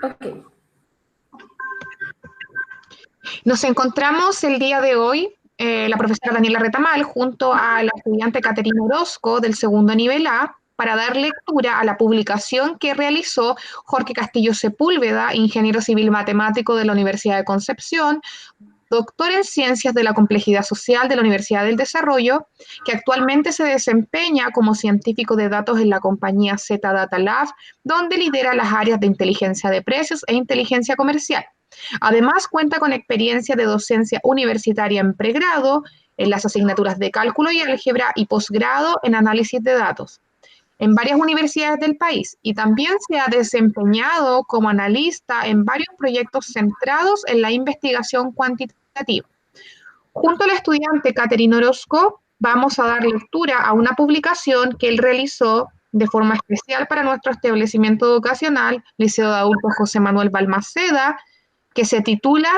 Ok. Nos encontramos el día de hoy, la profesora Daniela Retamal, junto a la estudiante Caterina Orozco del segundo nivel A, para dar lectura a la publicación que realizó Jorge Castillo Sepúlveda, ingeniero civil matemático de la Universidad de Concepción, doctor en Ciencias de la Complejidad Social de la Universidad del Desarrollo, que actualmente se desempeña como científico de datos en la compañía Z Data Lab, donde lidera las áreas de inteligencia de precios e inteligencia comercial. Además, cuenta con experiencia de docencia universitaria en pregrado, en las asignaturas de cálculo y álgebra y posgrado en análisis de datos en varias universidades del país y también se ha desempeñado como analista en varios proyectos centrados en la investigación cuantitativa. Junto al estudiante Caterina Orozco, vamos a dar lectura a una publicación que él realizó de forma especial para nuestro establecimiento educacional, Liceo de Adultos José Manuel Balmaceda, que se titula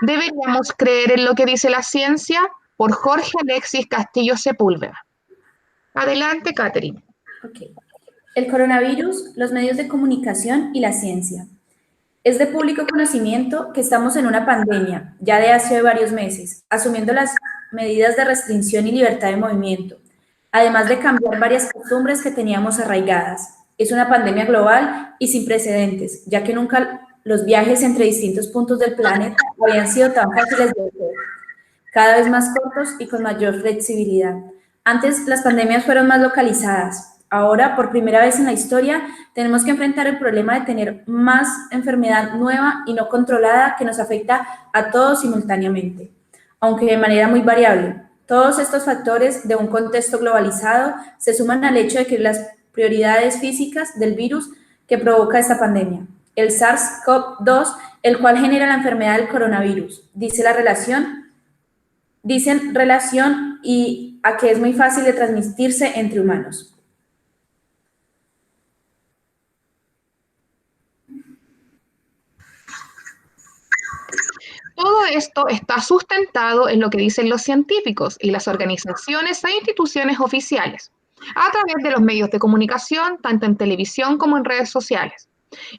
¿Deberíamos creer en lo que dice la ciencia? Por Jorge Alexis Castillo Sepúlveda. Adelante, Caterina. Ok. El coronavirus, los medios de comunicación y la ciencia. Es de público conocimiento que estamos en una pandemia, ya de hace varios meses, asumiendo las medidas de restricción y libertad de movimiento, además de cambiar varias costumbres que teníamos arraigadas. Es una pandemia global y sin precedentes, ya que nunca los viajes entre distintos puntos del planeta habían sido tan fáciles de hacer, cada vez más cortos y con mayor flexibilidad. Antes las pandemias fueron más localizadas. Ahora, por primera vez en la historia, tenemos que enfrentar el problema de tener más enfermedad nueva y no controlada que nos afecta a todos simultáneamente, aunque de manera muy variable. Todos estos factores de un contexto globalizado se suman al hecho de que las prioridades físicas del virus que provoca esta pandemia, el SARS-CoV-2, el cual genera la enfermedad del coronavirus, dicen relación y a que es muy fácil de transmitirse entre humanos. Todo esto está sustentado en lo que dicen los científicos y las organizaciones e instituciones oficiales, a través de los medios de comunicación, tanto en televisión como en redes sociales.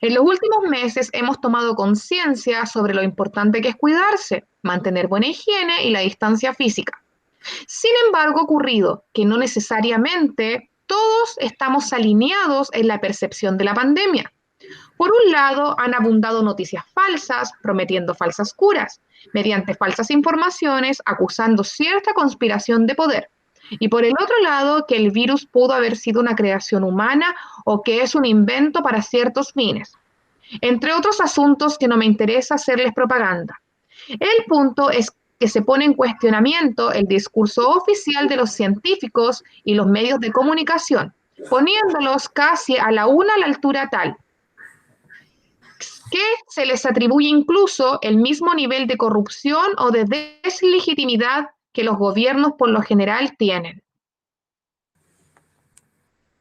En los últimos meses hemos tomado conciencia sobre lo importante que es cuidarse, mantener buena higiene y la distancia física. Sin embargo, ha ocurrido que no necesariamente todos estamos alineados en la percepción de la pandemia. Por un lado, han abundado noticias falsas, prometiendo falsas curas, mediante falsas informaciones, acusando cierta conspiración de poder. Y por el otro lado, que el virus pudo haber sido una creación humana o que es un invento para ciertos fines. Entre otros asuntos que no me interesa hacerles propaganda. El punto es que se pone en cuestionamiento el discurso oficial de los científicos y los medios de comunicación, poniéndolos casi a la una a la altura tal que se les atribuye incluso el mismo nivel de corrupción o de deslegitimidad que los gobiernos por lo general tienen.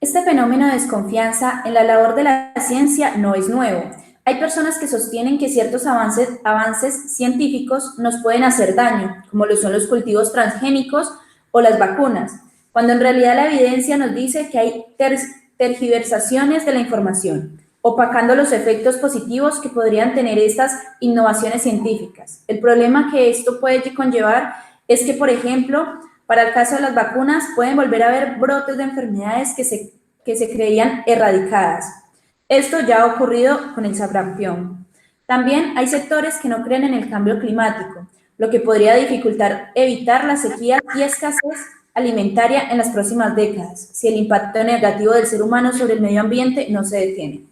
Este fenómeno de desconfianza en la labor de la ciencia no es nuevo. Hay personas que sostienen que ciertos avances científicos nos pueden hacer daño, como lo son los cultivos transgénicos o las vacunas, cuando en realidad la evidencia nos dice que hay tergiversaciones de la información, opacando los efectos positivos que podrían tener estas innovaciones científicas. El problema que esto puede conllevar es que, por ejemplo, para el caso de las vacunas, pueden volver a haber brotes de enfermedades que se creían erradicadas. Esto ya ha ocurrido con el sarampión. También hay sectores que no creen en el cambio climático, lo que podría dificultar evitar la sequía y escasez alimentaria en las próximas décadas, si el impacto negativo del ser humano sobre el medio ambiente no se detiene.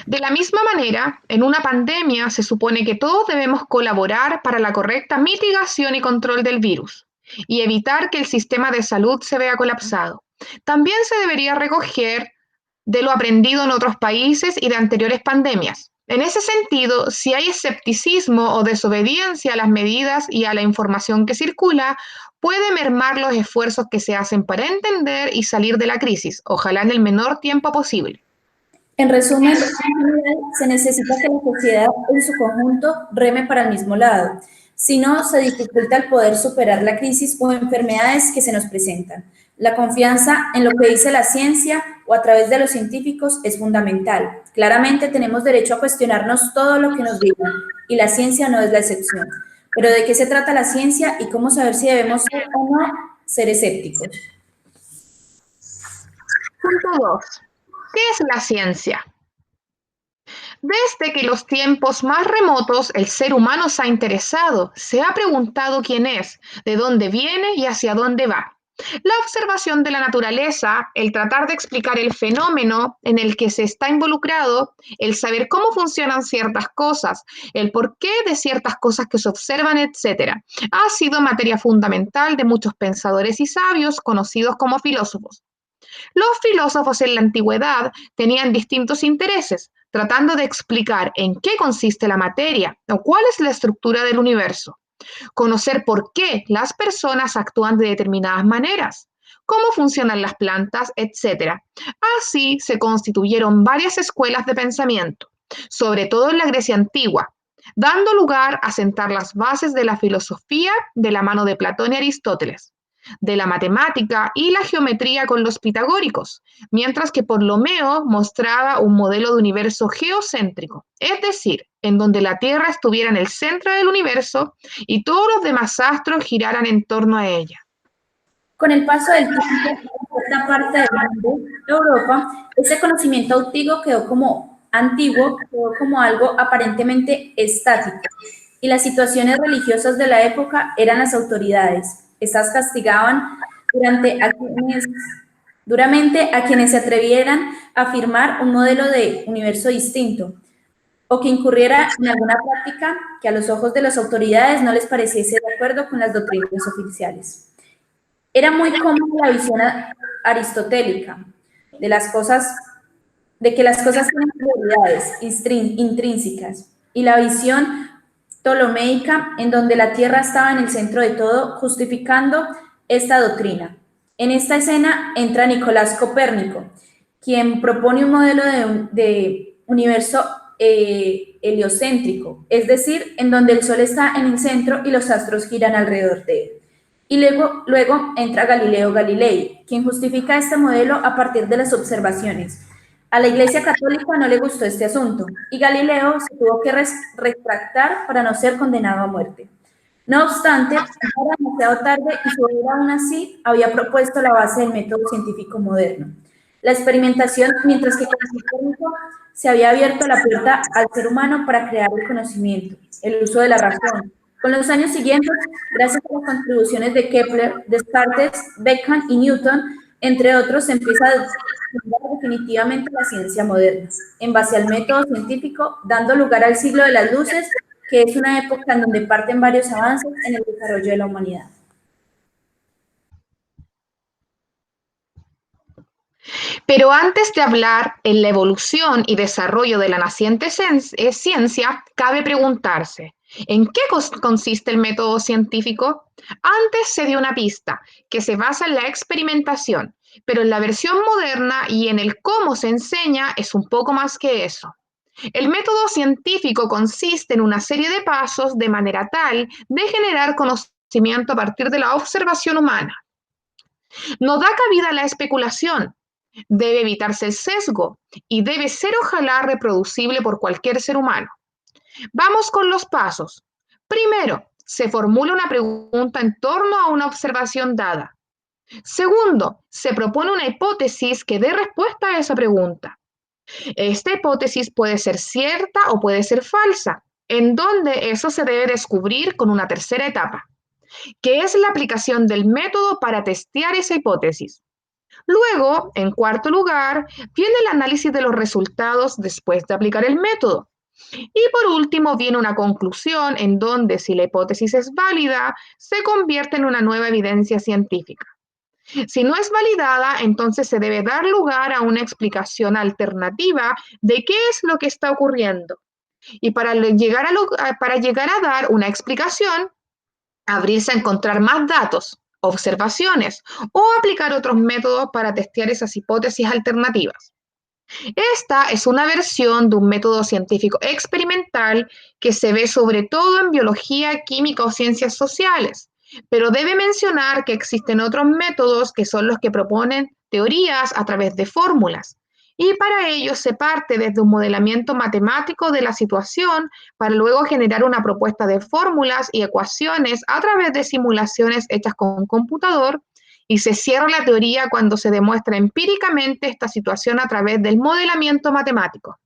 De la misma manera, en una pandemia se supone que todos debemos colaborar para la correcta mitigación y control del virus y evitar que el sistema de salud se vea colapsado. También se debería recoger de lo aprendido en otros países y de anteriores pandemias. En ese sentido, si hay escepticismo o desobediencia a las medidas y a la información que circula, puede mermar los esfuerzos que se hacen para entender y salir de la crisis, ojalá en el menor tiempo posible. En resumen, en general, se necesita que la sociedad en su conjunto reme para el mismo lado. Si no, se dificulta el poder superar la crisis o enfermedades que se nos presentan. La confianza en lo que dice la ciencia o a través de los científicos es fundamental. Claramente tenemos derecho a cuestionarnos todo lo que nos digan y la ciencia no es la excepción. Pero ¿de qué se trata la ciencia y cómo saber si debemos ser o no ser escépticos? Punto 2. ¿Qué es la ciencia? Desde que los tiempos más remotos el ser humano se ha interesado, se ha preguntado quién es, de dónde viene y hacia dónde va. La observación de la naturaleza, el tratar de explicar el fenómeno en el que se está involucrado, el saber cómo funcionan ciertas cosas, el porqué de ciertas cosas que se observan, etc., ha sido materia fundamental de muchos pensadores y sabios conocidos como filósofos. Los filósofos en la antigüedad tenían distintos intereses, tratando de explicar en qué consiste la materia o cuál es la estructura del universo, conocer por qué las personas actúan de determinadas maneras, cómo funcionan las plantas, etc. Así se constituyeron varias escuelas de pensamiento, sobre todo en la Grecia antigua, dando lugar a sentar las bases de la filosofía de la mano de Platón y Aristóteles, de la matemática y la geometría con los pitagóricos, mientras que Ptolomeo mostraba un modelo de universo geocéntrico, es decir, en donde la Tierra estuviera en el centro del universo y todos los demás astros giraran en torno a ella. Con el paso del tiempo, en esta parte del mundo, Europa, ese conocimiento antiguo quedó como algo aparentemente estático, y las situaciones religiosas de la época eran las autoridades. Estas castigaban duramente a quienes se atrevieran a afirmar un modelo de universo distinto, o que incurriera en alguna práctica que a los ojos de las autoridades no les pareciese de acuerdo con las doctrinas oficiales. Era muy común la visión aristotélica de las cosas, de que las cosas tienen prioridades intrínsecas, y la visión ptolomeica, en donde la Tierra estaba en el centro de todo, justificando esta doctrina. En esta escena entra Nicolás Copérnico, quien propone un modelo de universo heliocéntrico, es decir, en donde el Sol está en el centro y los astros giran alrededor de él. Y luego entra Galileo Galilei, quien justifica este modelo a partir de las observaciones. A la Iglesia Católica no le gustó este asunto y Galileo se tuvo que retractar para no ser condenado a muerte. No obstante, era demasiado tarde y su obra aún así había propuesto la base del método científico moderno. La experimentación, mientras que con Copérnico se había abierto la puerta al ser humano para crear el conocimiento, el uso de la razón. Con los años siguientes, gracias a las contribuciones de Kepler, Descartes, Bacon y Newton, entre otros, se empieza a fundar definitivamente la ciencia moderna, en base al método científico, dando lugar al siglo de las luces, que es una época en donde parten varios avances en el desarrollo de la humanidad. Pero antes de hablar en la evolución y desarrollo de la naciente ciencia, cabe preguntarse, ¿en qué consiste el método científico? Antes se dio una pista, que se basa en la experimentación, pero en la versión moderna y en el cómo se enseña es un poco más que eso. El método científico consiste en una serie de pasos de manera tal de generar conocimiento a partir de la observación humana. No da cabida a la especulación, debe evitarse el sesgo y debe ser ojalá reproducible por cualquier ser humano. Vamos con los pasos. Primero, se formula una pregunta en torno a una observación dada. Segundo, se propone una hipótesis que dé respuesta a esa pregunta. Esta hipótesis puede ser cierta o puede ser falsa, en donde eso se debe descubrir con una tercera etapa, que es la aplicación del método para testear esa hipótesis. Luego, en cuarto lugar, viene el análisis de los resultados después de aplicar el método. Y por último, viene una conclusión en donde, si la hipótesis es válida, se convierte en una nueva evidencia científica. Si no es validada, entonces se debe dar lugar a una explicación alternativa de qué es lo que está ocurriendo. Y para llegar a dar una explicación, abrirse a encontrar más datos, observaciones o aplicar otros métodos para testear esas hipótesis alternativas. Esta es una versión de un método científico experimental que se ve sobre todo en biología, química o ciencias sociales, pero debe mencionar que existen otros métodos que son los que proponen teorías a través de fórmulas. Y para ello se parte desde un modelamiento matemático de la situación para luego generar una propuesta de fórmulas y ecuaciones a través de simulaciones hechas con un computador y se cierra la teoría cuando se demuestra empíricamente esta situación a través del modelamiento matemático.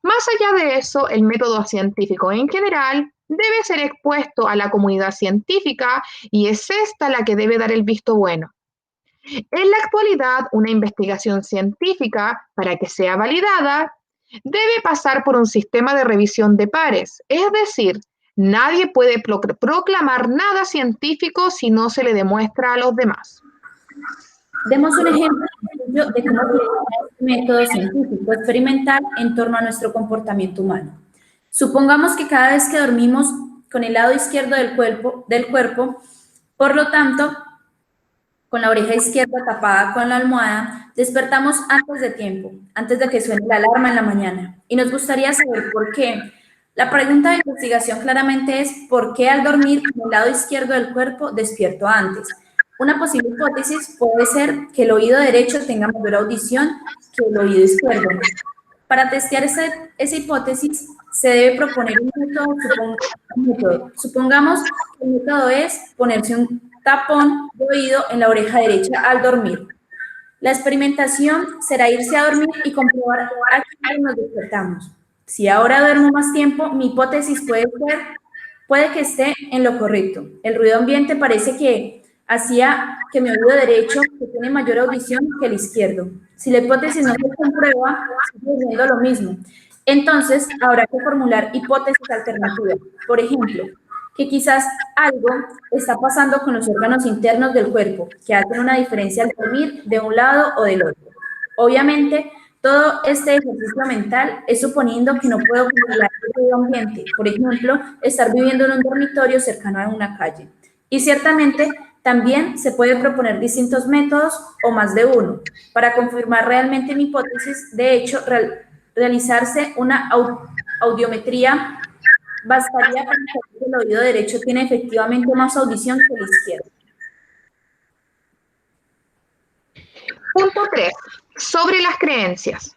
Más allá de eso, el método científico en general debe ser expuesto a la comunidad científica y es esta la que debe dar el visto bueno. En la actualidad, una investigación científica, para que sea validada, debe pasar por un sistema de revisión de pares, es decir, nadie puede proclamar nada científico si no se le demuestra a los demás. Demos un ejemplo de cómo funciona este método científico experimental en torno a nuestro comportamiento humano. Supongamos que cada vez que dormimos con el lado izquierdo del cuerpo, por lo tanto, con la oreja izquierda tapada con la almohada, despertamos antes de tiempo, antes de que suene la alarma en la mañana. Y nos gustaría saber por qué. La pregunta de investigación claramente es ¿por qué al dormir con el lado izquierdo del cuerpo despierto antes? Una posible hipótesis puede ser que el oído derecho tenga mayor audición que el oído izquierdo. Para testear esa hipótesis, se debe proponer un método. Supongamos que el método es ponerse un tapón de oído en la oreja derecha al dormir. La experimentación será irse a dormir y comprobar a qué hora nos despertamos. Si ahora duermo más tiempo, mi hipótesis puede que esté en lo correcto. El ruido ambiente parece que hacía que mi oído derecho que tiene mayor audición que el izquierdo. Si la hipótesis no se comprueba, sigue siendo lo mismo. Entonces, habrá que formular hipótesis alternativas. Por ejemplo, que quizás algo está pasando con los órganos internos del cuerpo, que hacen una diferencia al dormir de un lado o del otro. Obviamente, todo este ejercicio mental es suponiendo que no puedo controlar el medio ambiente, por ejemplo, estar viviendo en un dormitorio cercano a una calle. Y ciertamente, también se puede proponer distintos métodos o más de uno. Para confirmar realmente mi hipótesis, de hecho, realizarse una audiometría bastaría para saber que el oído derecho tiene efectivamente más audición que el izquierdo. Punto 3. Sobre las creencias.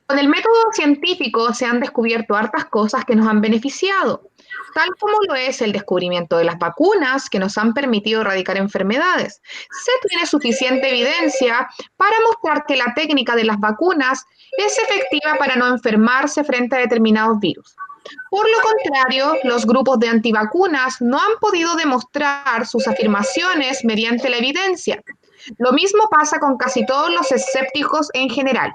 Con el método científico se han descubierto hartas cosas que nos han beneficiado, tal como lo es el descubrimiento de las vacunas que nos han permitido erradicar enfermedades. Se tiene suficiente evidencia para mostrar que la técnica de las vacunas es efectiva para no enfermarse frente a determinados virus. Por lo contrario, los grupos de antivacunas no han podido demostrar sus afirmaciones mediante la evidencia. Lo mismo pasa con casi todos los escépticos en general.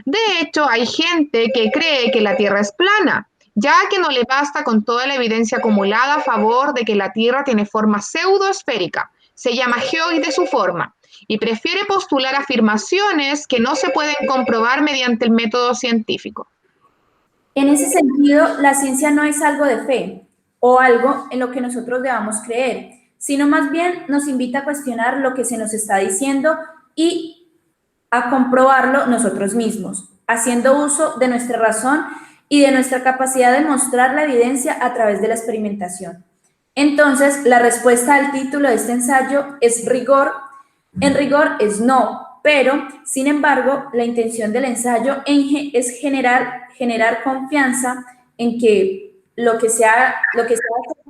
De hecho, hay gente que cree que la Tierra es plana, ya que no le basta con toda la evidencia acumulada a favor de que la Tierra tiene forma pseudoesférica, se llama geoide su forma, y prefiere postular afirmaciones que no se pueden comprobar mediante el método científico. En ese sentido, la ciencia no es algo de fe o algo en lo que nosotros debamos creer, sino más bien nos invita a cuestionar lo que se nos está diciendo y a comprobarlo nosotros mismos, haciendo uso de nuestra razón y de nuestra capacidad de mostrar la evidencia a través de la experimentación. Entonces, la respuesta al título de este ensayo es rigor. En rigor es no, pero, sin embargo, la intención del ensayo es generar confianza en que lo que se hace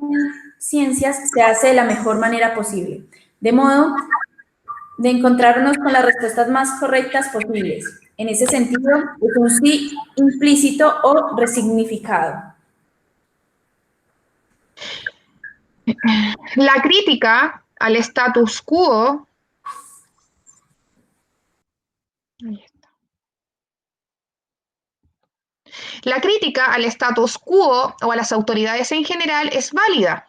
en ciencias se hace de la mejor manera posible, de modo de encontrarnos con las respuestas más correctas posibles. En ese sentido, es un sí implícito o resignificado. La crítica al status quo. La crítica al status quo o a las autoridades en general es válida,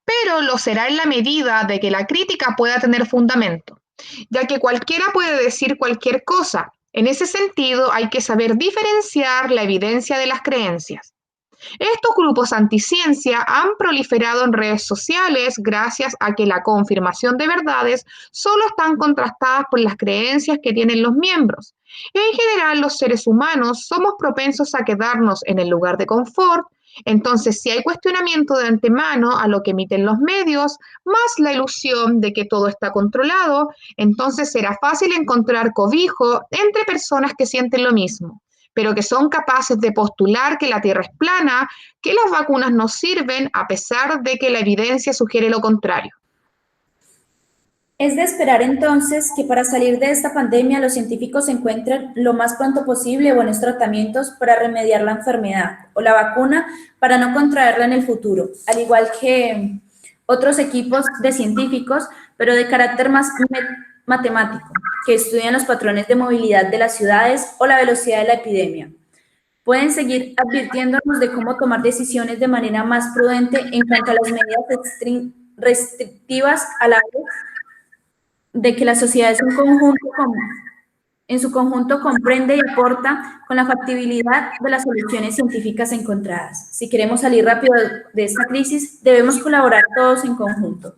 pero lo será en la medida de que la crítica pueda tener fundamento, ya que cualquiera puede decir cualquier cosa. En ese sentido, hay que saber diferenciar la evidencia de las creencias. Estos grupos anticiencia han proliferado en redes sociales gracias a que la confirmación de verdades solo están contrastadas por las creencias que tienen los miembros. En general, los seres humanos somos propensos a quedarnos en el lugar de confort Entonces, si hay cuestionamiento de antemano a lo que emiten los medios, más la ilusión de que todo está controlado, entonces será fácil encontrar cobijo entre personas que sienten lo mismo, pero que son capaces de postular que la Tierra es plana, que las vacunas no sirven, a pesar de que la evidencia sugiere lo contrario. Es de esperar entonces que para salir de esta pandemia los científicos encuentren lo más pronto posible buenos tratamientos para remediar la enfermedad o la vacuna para no contraerla en el futuro, al igual que otros equipos de científicos, pero de carácter más matemático, que estudian los patrones de movilidad de las ciudades o la velocidad de la epidemia. Pueden seguir advirtiéndonos de cómo tomar decisiones de manera más prudente en cuanto a las medidas restrictivas a la vez de que la sociedad en su conjunto comprende y aporta con la factibilidad de las soluciones científicas encontradas. Si queremos salir rápido de esta crisis, debemos colaborar todos en conjunto.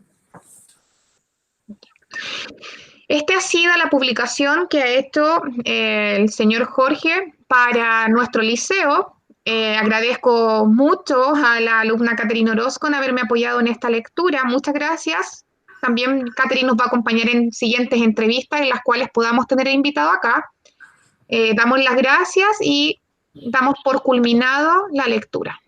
Esta ha sido la publicación que ha hecho el señor Jorge para nuestro liceo. Agradezco mucho a la alumna Caterina Orozco en haberme apoyado en esta lectura. Muchas gracias. También Caterina nos va a acompañar en siguientes entrevistas en las cuales podamos tener invitado acá. Damos las gracias y damos por culminado la lectura.